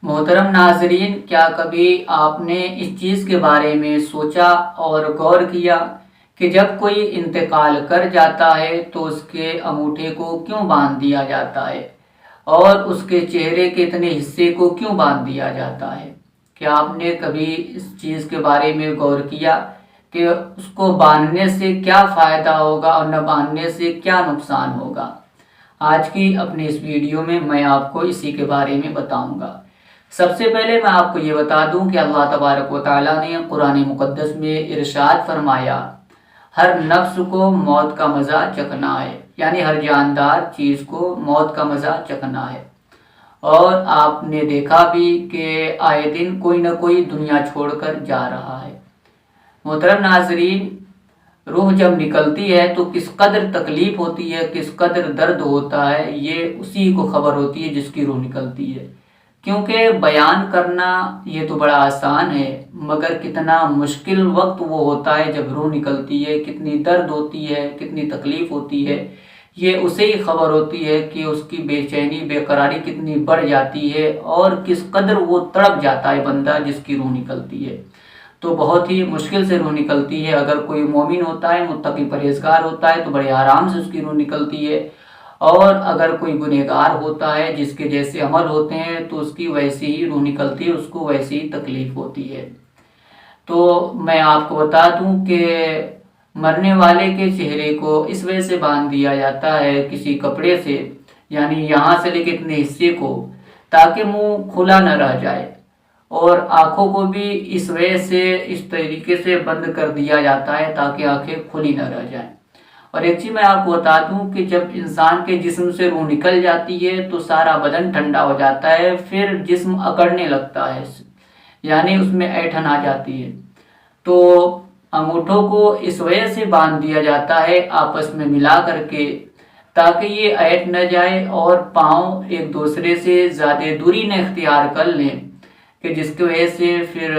محترم ناظرین، کیا کبھی آپ نے اس چیز کے بارے میں سوچا اور غور کیا کہ جب کوئی انتقال کر جاتا ہے تو اس کے انگوٹھے کو کیوں باندھ دیا جاتا ہے اور اس کے چہرے کے اتنے حصے کو کیوں باندھ دیا جاتا ہے؟ کیا آپ نے کبھی اس چیز کے بارے میں غور کیا کہ اس کو باندھنے سے کیا فائدہ ہوگا اور نہ باندھنے سے کیا نقصان ہوگا؟ آج کی اپنی اس ویڈیو میں میں آپ کو اسی کے بارے میں بتاؤں گا۔ سب سے پہلے میں آپ کو یہ بتا دوں کہ اللہ تبارک و تعالیٰ نے قرآن مقدس میں ارشاد فرمایا، ہر نفس کو موت کا مزہ چکھنا ہے، یعنی ہر جاندار چیز کو موت کا مزہ چکھنا ہے۔ اور آپ نے دیکھا بھی کہ آئے دن کوئی نہ کوئی دنیا چھوڑ کر جا رہا ہے۔ محترم ناظرین، روح جب نکلتی ہے تو کس قدر تکلیف ہوتی ہے، کس قدر درد ہوتا ہے، یہ اسی کو خبر ہوتی ہے جس کی روح نکلتی ہے۔ کیونکہ بیان کرنا یہ تو بڑا آسان ہے، مگر کتنا مشکل وقت وہ ہوتا ہے جب روح نکلتی ہے، کتنی درد ہوتی ہے، کتنی تکلیف ہوتی ہے، یہ اسے ہی خبر ہوتی ہے کہ اس کی بے چینی بے قراری کتنی بڑھ جاتی ہے اور کس قدر وہ تڑپ جاتا ہے بندہ جس کی روح نکلتی ہے۔ تو بہت ہی مشکل سے روح نکلتی ہے۔ اگر کوئی مومن ہوتا ہے، متقی پرہیزگار ہوتا ہے تو بڑے آرام سے اس کی روح نکلتی ہے، اور اگر کوئی گنہگار ہوتا ہے جس کے جیسے عمل ہوتے ہیں تو اس کی ویسی ہی روح نکلتی ہے، اس کو ویسی ہی تکلیف ہوتی ہے۔ تو میں آپ کو بتا دوں کہ مرنے والے کے چہرے کو اس وجہ سے باندھ دیا جاتا ہے کسی کپڑے سے، یعنی یہاں سے لے کے اتنے حصے کو، تاکہ منہ کھلا نہ رہ جائے، اور آنکھوں کو بھی اس وجہ سے اس طریقے سے بند کر دیا جاتا ہے تاکہ آنکھیں کھلی نہ رہ جائیں۔ اور ایک چیز میں آپ کو بتا دوں کہ جب انسان کے جسم سے روح نکل جاتی ہے تو سارا بدن ٹھنڈا ہو جاتا ہے، پھر جسم اکڑنے لگتا ہے، یعنی اس میں ایٹھن آ جاتی ہے۔ تو انگوٹھوں کو اس وجہ سے باندھ دیا جاتا ہے آپس میں ملا کر کے، تاکہ یہ ایٹ نہ جائے اور پاؤں ایک دوسرے سے زیادہ دوری نہ اختیار کر لیں، کہ جس کی وجہ سے پھر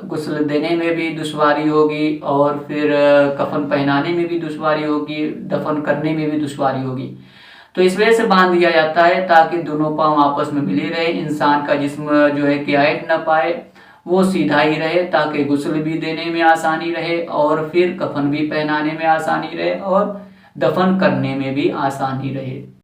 غسل دینے میں بھی دشواری ہوگی اور پھر کفن پہنانے میں بھی دشواری ہوگی، دفن کرنے میں بھی دشواری ہوگی۔ تو اس وجہ سے باندھ دیا جاتا ہے تاکہ دونوں پاؤں آپس میں ملے رہے، انسان کا جسم جو ہے کہ ایٹ نہ پائے، وہ سیدھا ہی رہے، تاکہ غسل بھی دینے میں آسانی رہے اور پھر کفن بھی پہنانے میں آسانی رہے اور دفن کرنے میں بھی آسانی رہے۔